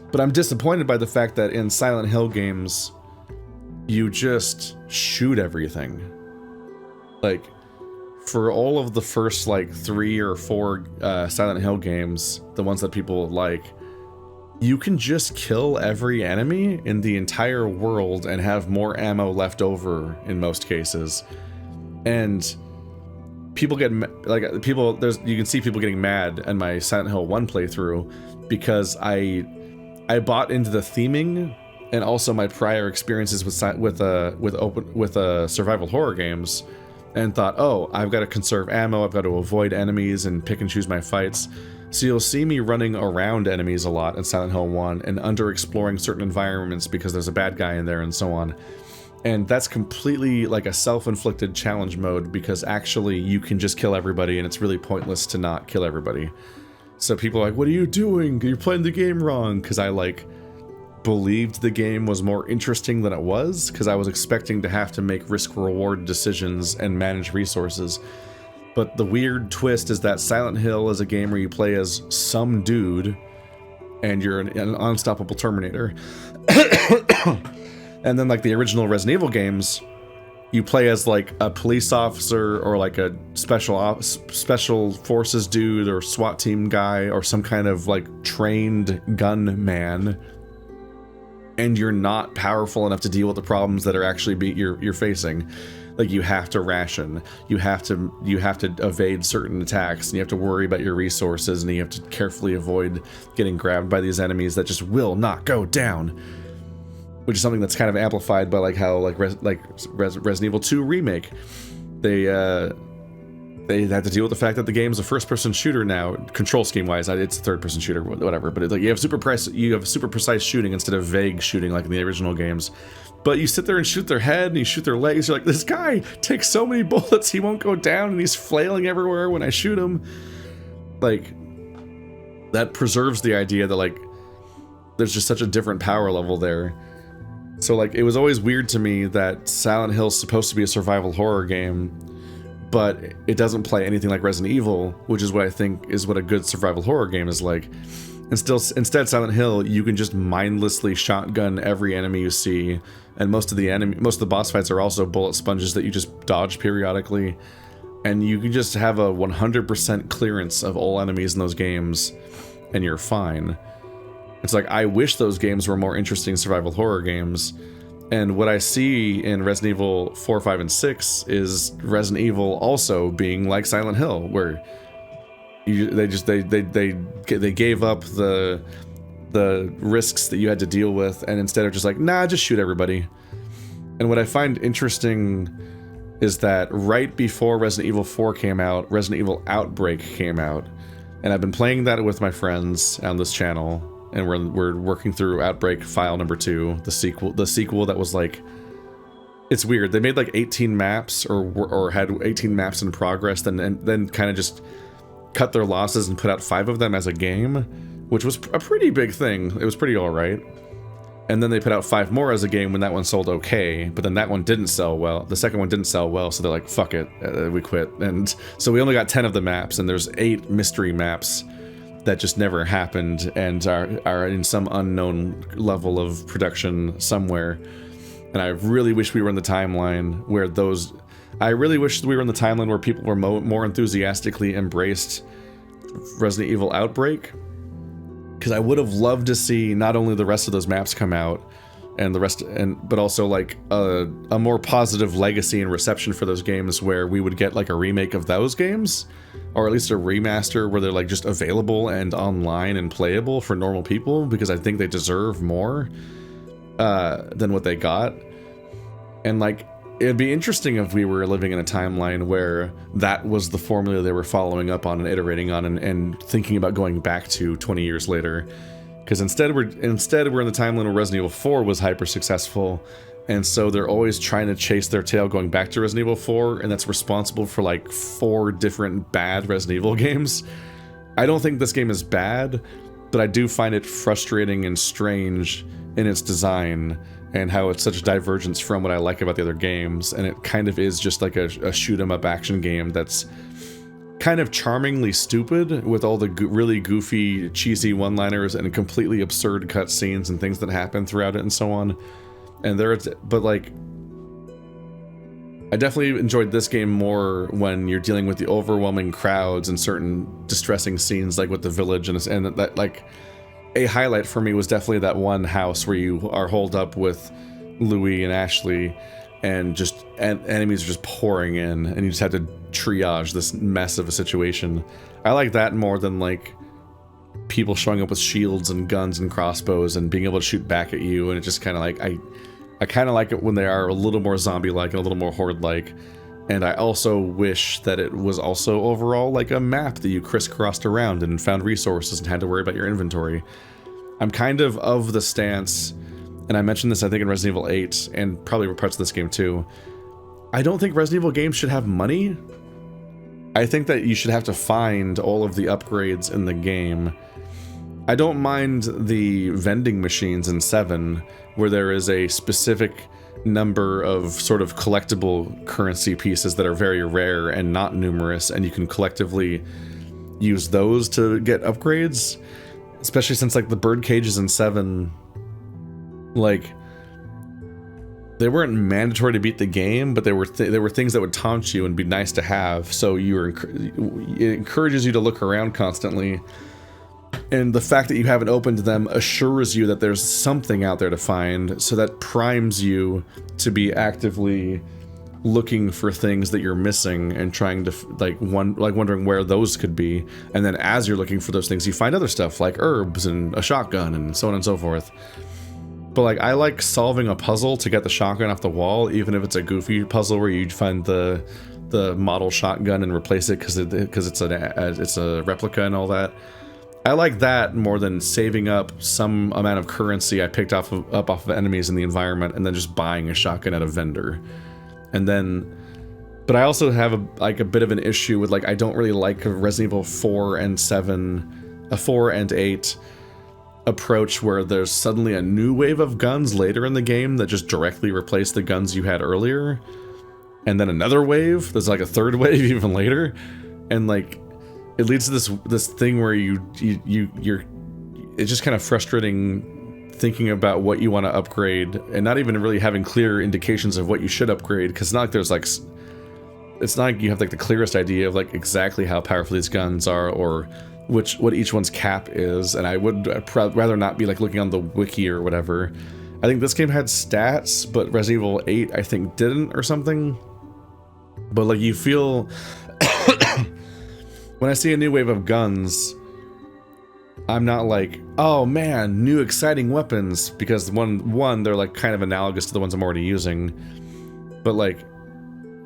But I'm disappointed by the fact that in Silent Hill games, you just shoot everything. Like, for all of the first, like, 3 or 4 Silent Hill games, the ones that people like, you can just kill every enemy in the entire world and have more ammo left over in most cases. And people get, like, you can see people getting mad in my Silent Hill 1 playthrough because I bought into the theming and also my prior experiences with survival horror games, and thought, oh, I've got to conserve ammo, I've got to avoid enemies and pick and choose my fights. So you'll see me running around enemies a lot in Silent Hill 1 and under-exploring certain environments because there's a bad guy in there and so on. And that's completely like a self-inflicted challenge mode, because actually you can just kill everybody and it's really pointless to not kill everybody. So people are like, what are you doing? You're playing the game wrong. Because I, like, believed the game was more interesting than it was, because I was expecting to have to make risk-reward decisions and manage resources. But the weird twist is that Silent Hill is a game where you play as some dude, and you're an unstoppable Terminator. And then, like, the original Resident Evil games, you play as, like, a police officer or, like, a special forces dude or SWAT team guy or some kind of, like, trained gunman. And you're not powerful enough to deal with the problems that are actually you're facing. Like, you have to ration, you have to evade certain attacks, and you have to worry about your resources, and you have to carefully avoid getting grabbed by these enemies that just will not go down. Which is something that's kind of amplified by, like, how Resident Evil 2 Remake, they had to deal with the fact that the game's a first-person shooter now. Control scheme-wise, it's a third-person shooter, whatever. But it's like you have super precise shooting instead of vague shooting like in the original games. But you sit there and shoot their head and you shoot their legs. You're like, this guy takes so many bullets, he won't go down, and he's flailing everywhere when I shoot him. Like, that preserves the idea that, like, there's just such a different power level there. So, like, it was always weird to me that Silent Hill's supposed to be a survival horror game, but it doesn't play anything like Resident Evil, which is what I think is what a good survival horror game is like. Instead, Silent Hill, you can just mindlessly shotgun every enemy you see, and most of the boss fights are also bullet sponges that you just dodge periodically, and you can just have a 100% clearance of all enemies in those games, and you're fine. It's like, I wish those games were more interesting survival horror games. And what I see in Resident Evil 4, 5, and 6 is Resident Evil also being like Silent Hill, where they gave up the risks that you had to deal with, and instead of just like, nah, just shoot everybody. And what I find interesting is that right before Resident Evil 4 came out, Resident Evil Outbreak came out, and I've been playing that with my friends on this channel. And we're working through Outbreak File number 2, the sequel that was like, it's weird. They made like 18 maps or had 18 maps in progress, and then kind of just cut their losses and put out 5 of them as a game, which was a pretty big thing. It was pretty all right. And then they put out 5 more as a game when that one sold okay, but then that one didn't sell well. The second one didn't sell well, so they're like, fuck it, we quit. And so we only got 10 of the maps, and there's 8 mystery maps that just never happened and are in some unknown level of production somewhere. And I really wish we were in the timeline where people were more enthusiastically embraced Resident Evil Outbreak, because I would have loved to see not only the rest of those maps come out but also like a more positive legacy and reception for those games, where we would get like a remake of those games, or at least a remaster where they're like just available and online and playable for normal people, because I think they deserve more than what they got. And like, it'd be interesting if we were living in a timeline where that was the formula they were following up on and iterating on and thinking about going back to 20 years later. Because instead we're in the timeline where Resident Evil 4 was hyper successful, and so they're always trying to chase their tail going back to Resident Evil 4, and that's responsible for like 4 different bad Resident Evil games. I don't think this game is bad, but I do find it frustrating and strange in its design and how it's such a divergence from what I like about the other games, and it kind of is just like a shoot 'em up action game that's kind of charmingly stupid with all the really goofy, cheesy one-liners and completely absurd cutscenes and things that happen throughout it and so on. And but like, I definitely enjoyed this game more when you're dealing with the overwhelming crowds and certain distressing scenes, like with the village, and that, like, a highlight for me was definitely that one house where you are holed up with Louis and Ashley, and just enemies are just pouring in, and you just have to triage this mess of a situation. I like that more than like people showing up with shields and guns and crossbows and being able to shoot back at you, and it just kind of like I kind of like it when they are a little more zombie-like and a little more horde-like. And I also wish that it was also overall like a map that you crisscrossed around and found resources and had to worry about your inventory. I'm kind of the stance, and I mentioned this I think in Resident Evil 8, and probably parts of this game too. I don't think Resident Evil games should have money. I think that you should have to find all of the upgrades in the game. I don't mind the vending machines in 7, where there is a specific number of sort of collectible currency pieces that are very rare and not numerous, and you can collectively use those to get upgrades. Especially since like the bird cages in 7, like, they weren't mandatory to beat the game, but they were things that would taunt you and be nice to have. So it encourages you to look around constantly. And the fact that you haven't opened them assures you that there's something out there to find, so that primes you to be actively looking for things that you're missing and trying to wondering where those could be. And then as you're looking for those things, you find other stuff like herbs and a shotgun and so on and so forth. But like, I like solving a puzzle to get the shotgun off the wall, even if it's a goofy puzzle where you find the model shotgun and replace it because it's a replica and all that. I like that more than saving up some amount of currency I picked off of enemies in the environment and then just buying a shotgun at a vendor. And then, but I also have a bit of an issue with, like, I don't really like a Resident Evil 4 and 7, a 4 and 8 approach where there's suddenly a new wave of guns later in the game that just directly replace the guns you had earlier. And then another wave, there's like a third wave even later. And like, it leads to this thing where you're it's just kind of frustrating thinking about what you want to upgrade and not even really having clear indications of what you should upgrade, because it's not like there's like, it's not like you have like the clearest idea of like exactly how powerful these guns are or what each one's cap is. And I would rather not be like looking on the wiki or whatever. I think this game had stats, but Resident Evil 8 I think didn't or something. But like, you feel when I see a new wave of guns, I'm not like, oh man, new exciting weapons, because one they're like kind of analogous to the ones I'm already using. But like,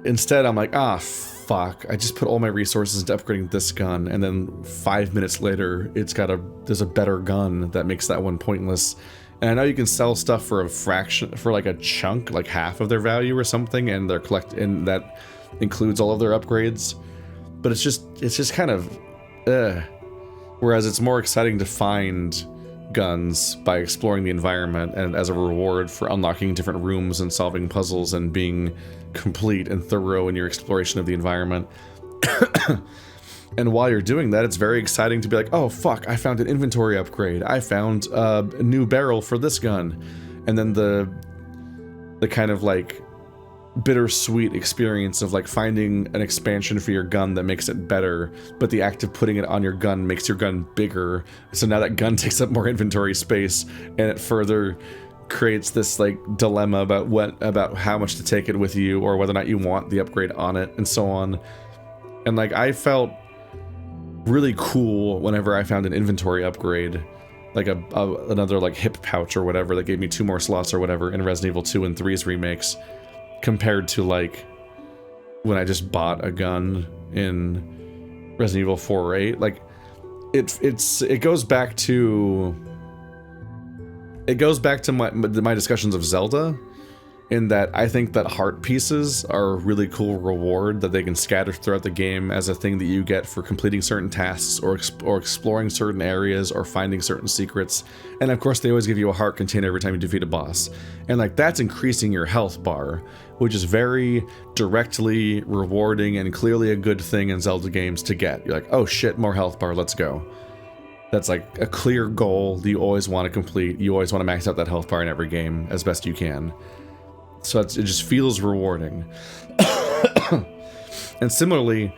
instead I'm like, ah, fuck, I just put all my resources into upgrading this gun, and then 5 minutes later there's a better gun that makes that one pointless. And I know you can sell stuff for a fraction, for like a chunk, like half of their value or something, and that includes all of their upgrades. But it's just kind of, whereas it's more exciting to find guns by exploring the environment and as a reward for unlocking different rooms and solving puzzles and being complete and thorough in your exploration of the environment. And while you're doing that, it's very exciting to be like, oh fuck, I found an inventory upgrade. I found a new barrel for this gun. And then the kind of like bittersweet experience of like finding an expansion for your gun that makes it better, but the act of putting it on your gun makes your gun bigger, so now that gun takes up more inventory space, and it further creates this like dilemma about how much to take it with you, or whether or not you want the upgrade on it, and so on. And like, I felt really cool whenever I found an inventory upgrade, like another like hip pouch or whatever that gave me 2 more slots or whatever in Resident Evil 2 and 3's remakes, compared to like when I just bought a gun in Resident Evil 4 or 8. Like, it goes back to my discussions of Zelda, in that I think that heart pieces are a really cool reward that they can scatter throughout the game as a thing that you get for completing certain tasks or exploring certain areas or finding certain secrets. And of course they always give you a heart container every time you defeat a boss. And like that's increasing your health bar, which is very directly rewarding and clearly a good thing in Zelda games to get. You're like, oh shit, more health bar, let's go. That's like a clear goal that you always want to complete. You always want to max out that health bar in every game as best you can. So it just feels rewarding. And similarly,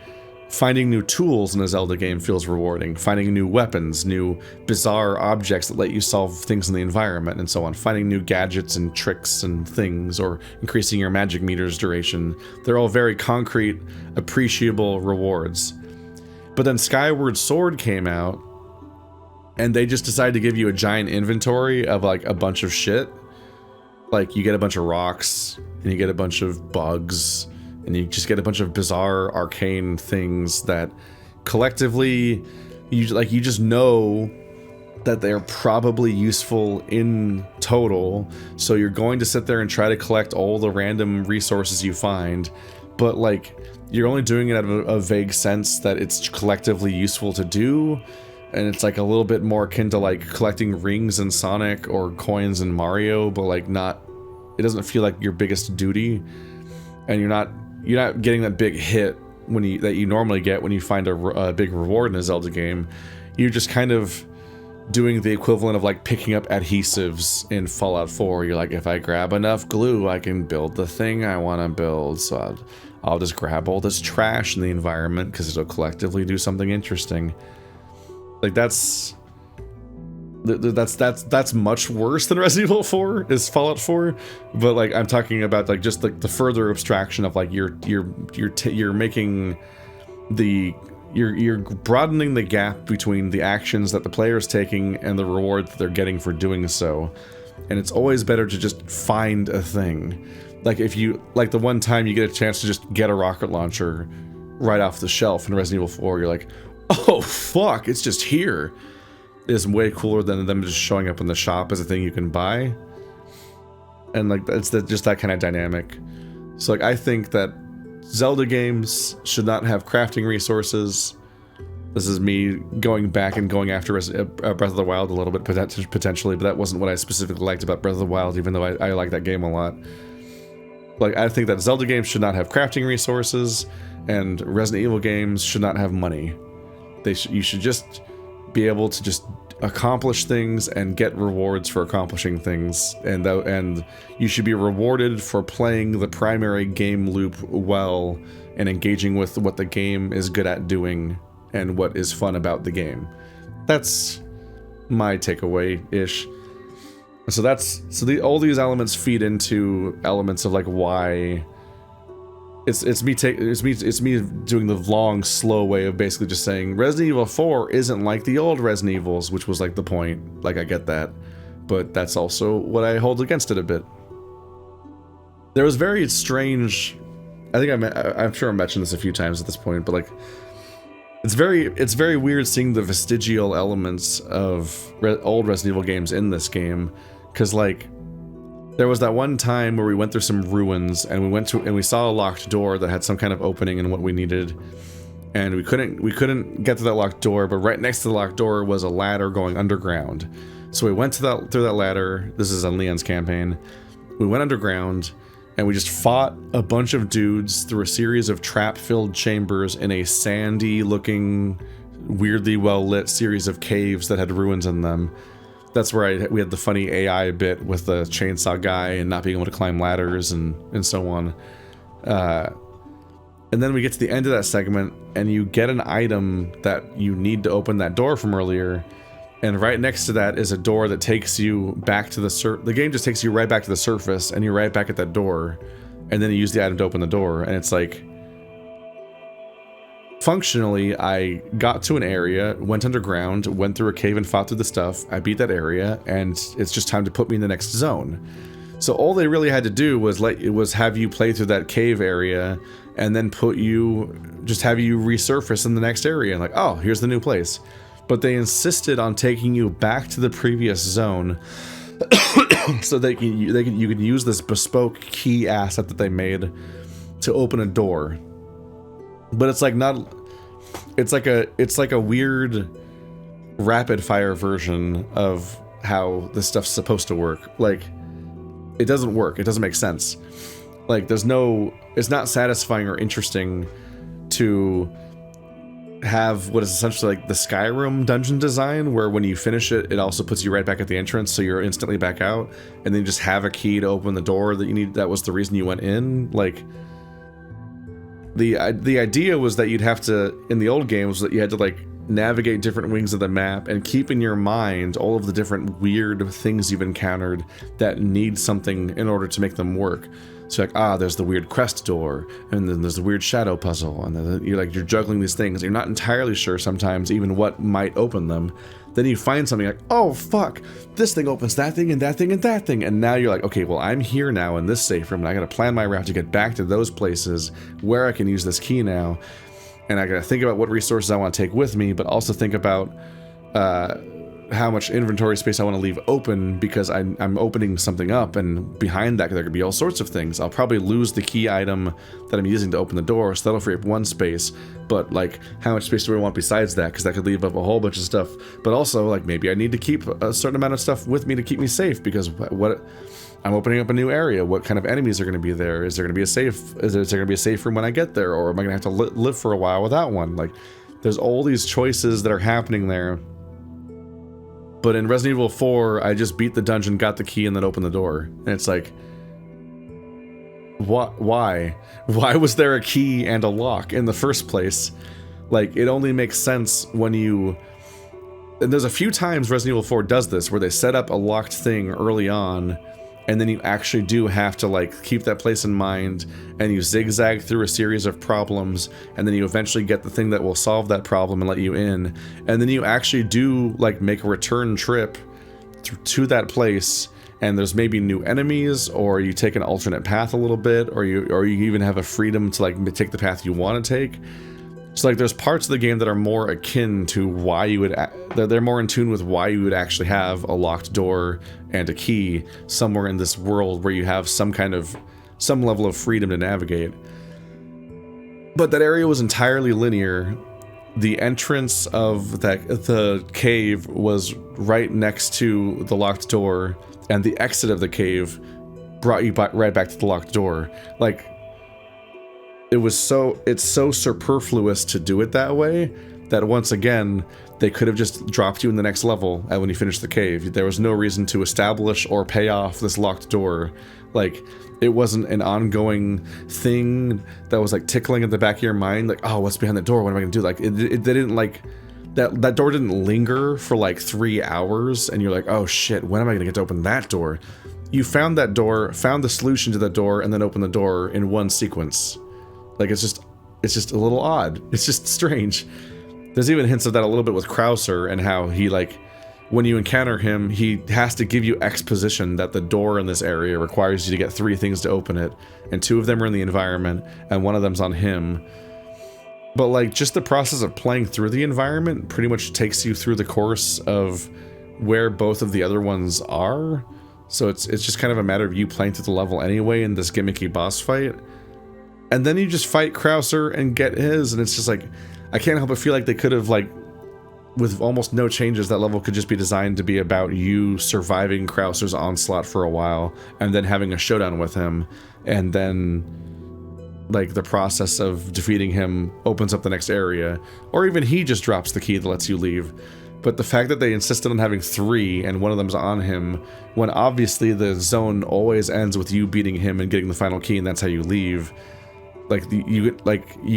finding new tools in a Zelda game feels rewarding. Finding new weapons, new bizarre objects that let you solve things in the environment and so on. Finding new gadgets and tricks and things, or increasing your magic meter's duration. They're all very concrete, appreciable rewards. But then Skyward Sword came out, and they just decided to give you a giant inventory of like a bunch of shit. Like, you get a bunch of rocks, and you get a bunch of bugs, and you just get a bunch of bizarre arcane things that collectively, you just know that they're probably useful in total, so you're going to sit there and try to collect all the random resources you find, but like, you're only doing it out of a vague sense that it's collectively useful to do. And it's like a little bit more akin to like collecting rings in Sonic or coins in Mario, but like it doesn't feel like your biggest duty, and you're not getting that big hit that you normally get when you find a big reward in a Zelda game. You're just kind of doing the equivalent of like picking up adhesives in Fallout 4. You're like, if I grab enough glue, I can build the thing I want to build. So I'll just grab all this trash in the environment because it'll collectively do something interesting. Like that's much worse than Resident Evil 4 is Fallout 4, but like I'm talking about like just like the further abstraction of like you're making you're broadening the gap between the actions that the player is taking and the reward that they're getting for doing so. And it's always better to just find a thing. Like if you like the one time you get a chance to just get a rocket launcher right off the shelf in Resident Evil 4, you're like, oh fuck, it's just here. Is way cooler than them just showing up in the shop as a thing you can buy. And like it's just that kind of dynamic. So like I think that Zelda games should not have crafting resources. This is me going back and going after Breath of the Wild a little bit potentially, but that wasn't what I specifically liked about Breath of the Wild, even though I like that game a lot. Like I think that Zelda games should not have crafting resources, and Resident Evil games should not have money. You should just be able to just accomplish things and get rewards for accomplishing things, and you should be rewarded for playing the primary game loop well and engaging with what the game is good at doing and what is fun about the game. That's my takeaway-ish. So all these elements feed into elements of like why it's me doing the long, slow way of basically just saying Resident Evil 4 isn't like the old Resident Evils, which was like the point. Like I get that, but that's also what I hold against it a bit. There was very strange. I think I'm sure I mentioned this a few times at this point, but like it's very weird seeing the vestigial elements of old Resident Evil games in this game, because like. There was that one time where we went through some ruins and we saw a locked door that had some kind of opening in what we needed, and we couldn't get to that locked door, but right next to the locked door was a ladder going underground. So we went through that ladder. This is on Leon's campaign. We went underground and we just fought a bunch of dudes through a series of trap-filled chambers in a sandy looking, weirdly well lit series of caves that had ruins in them. That's where we had the funny AI bit with the chainsaw guy and not being able to climb ladders and so on. And then we get to the end of that segment and you get an item that you need to open that door from earlier. And right next to that is a door that takes you back to the game just takes you right back to the surface, and you're right back at that door. And then you use the item to open the door, and it's like, functionally, I got to an area, went underground, went through a cave and fought through the stuff. I beat that area, and it's just time to put me in the next zone. So all they really had to do was have you play through that cave area, and then have you resurface in the next area, and like, oh, here's the new place. But they insisted on taking you back to the previous zone so you can use this bespoke key asset that they made to open a door. But it's like not, it's like a weird rapid fire version of how this stuff's supposed to work. Like, it doesn't work. It doesn't make sense. Like, it's not satisfying or interesting to have what is essentially like the Skyrim dungeon design, where when you finish it, it also puts you right back at the entrance, so you're instantly back out, and then you just have a key to open the door that you need. That was the reason you went in. Like, the idea was that you'd have to, in the old games, that you had to like navigate different wings of the map and keep in your mind all of the different weird things you've encountered that need something in order to make them work. So like, there's the weird crest door, and then there's the weird shadow puzzle, and then you're juggling these things. You're not entirely sure sometimes even what might open them. Then you find something like, oh fuck, this thing opens that thing and that thing and that thing, and now you're like, okay, well I'm here now in this safe room, and I gotta plan my route to get back to those places where I can use this key now, and I gotta think about what resources I want to take with me, but also think about how much inventory space I want to leave open, because I'm opening something up, and behind that there could be all sorts of things. I'll probably lose the key item that I'm using to open the door, so that'll free up one space, but like, how much space do I want besides that, because that could leave up a whole bunch of stuff. But also, like, maybe I need to keep a certain amount of stuff with me to keep me safe, because what I'm opening up a new area. What kind of enemies are going to be there? Is there going to be a safe? Is there going to be a safe room when I get there, or am I going to have to live for a while without one? Like, there's all these choices that are happening there. But in Resident Evil 4, I just beat the dungeon, got the key, and then opened the door. And it's like, why? Why was there a key and a lock in the first place? Like, it only makes sense when you... And there's a few times Resident Evil 4 does this, where they set up a locked thing early on, and then you actually do have to like keep that place in mind, and you zigzag through a series of problems, and then you eventually get the thing that will solve that problem and let you in, and then you actually do like make a return trip to that place, and there's maybe new enemies, or you take an alternate path a little bit, or you even have a freedom to like take the path you want to take. So like, there's parts of the game that are more akin to why you would, they're more in tune with why you would actually have a locked door and a key somewhere in this world where you have some level of freedom to navigate. But that area was entirely linear. The entrance of the cave was right next to the locked door, and the exit of the cave brought you right back to the locked door. Like, it's so superfluous to do it that way that once again they could have just dropped you in the next level when you finish the cave. There was no reason to establish or pay off this locked door. Like, it wasn't an ongoing thing that was like tickling at the back of your mind, like, oh, what's behind the door, what am I gonna do? Like, they didn't like that door didn't linger for like 3 hours, and you're like, oh shit, when am I gonna get to open that door? You found that door, found the solution to that door, and then opened the door in one sequence. Like, it's just a little odd. It's just strange. There's even hints of that a little bit with Krauser, and how he, like, when you encounter him, he has to give you exposition that the door in this area requires you to get 3 things to open it, and 2 of them are in the environment, and 1 of them's on him. But, like, just the process of playing through the environment pretty much takes you through the course of where both of the other ones are. So it's just kind of a matter of you playing through the level anyway in this gimmicky boss fight. And then you just fight Krauser and get his, and it's just like, I can't help but feel like they could have, like, with almost no changes, that level could just be designed to be about you surviving Krauser's onslaught for a while, and then having a showdown with him, and then, like, the process of defeating him opens up the next area, or even he just drops the key that lets you leave. But the fact that they insisted on having 3, and 1 of them's on him, when obviously the zone always ends with you beating him and getting the final key, and that's how you leave. Like, you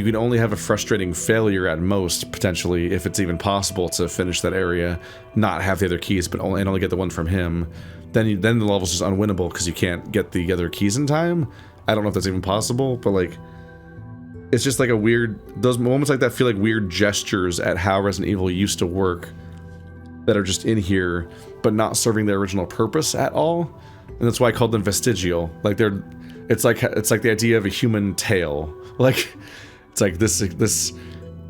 can only have a frustrating failure at most, potentially, if it's even possible to finish that area, not have the other keys, but only get the one from him. Then the level's just unwinnable because you can't get the other keys in time. I don't know if that's even possible, but like, it's just like a weird, those moments like that feel like weird gestures at how Resident Evil used to work that are just in here, but not serving their original purpose at all. And that's why I called them vestigial. Like, it's like the idea of a human tail. Like, it's like this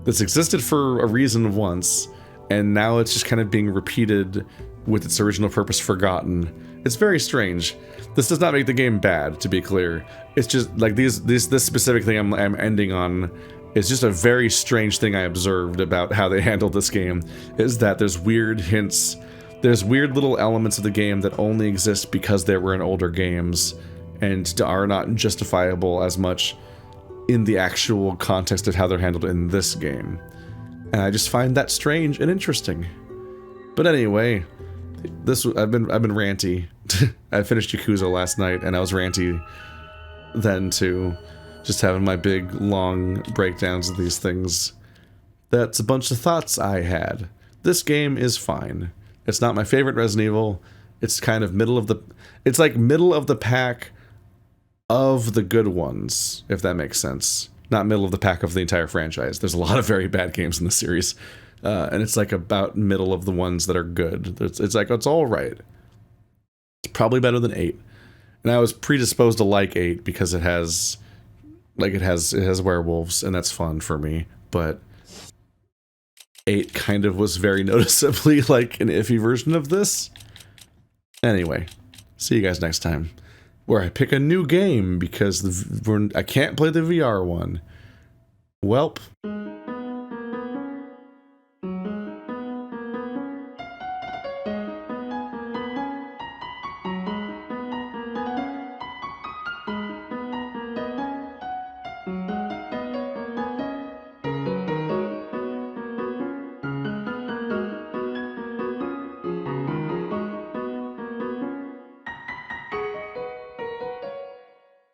existed for a reason once, and now it's just kind of being repeated with its original purpose forgotten. It's very strange. This does not make the game bad, to be clear. It's just like this specific thing I'm ending on is just a very strange thing I observed about how they handled this game, is that there's weird hints, there's weird little elements of the game that only exist because they were in older games and are not justifiable as much in the actual context of how they're handled in this game. And I just find that strange and interesting. But anyway, I've been ranty. I finished Yakuza last night and I was ranty then too. Just having my big, long breakdowns of these things. That's a bunch of thoughts I had. This game is fine. It's not my favorite Resident Evil. It's kind of it's like middle of the pack of the good ones, if that makes sense. Not middle of the pack of the entire franchise. There's a lot of very bad games in the series. And it's like about middle of the ones that are good. It's like, it's all right. It's probably better than 8. And I was predisposed to like 8 because it has werewolves, and that's fun for me. But 8 kind of was very noticeably like an iffy version of this. Anyway, see you guys next time, where I pick a new game because I can't play the VR one. Welp.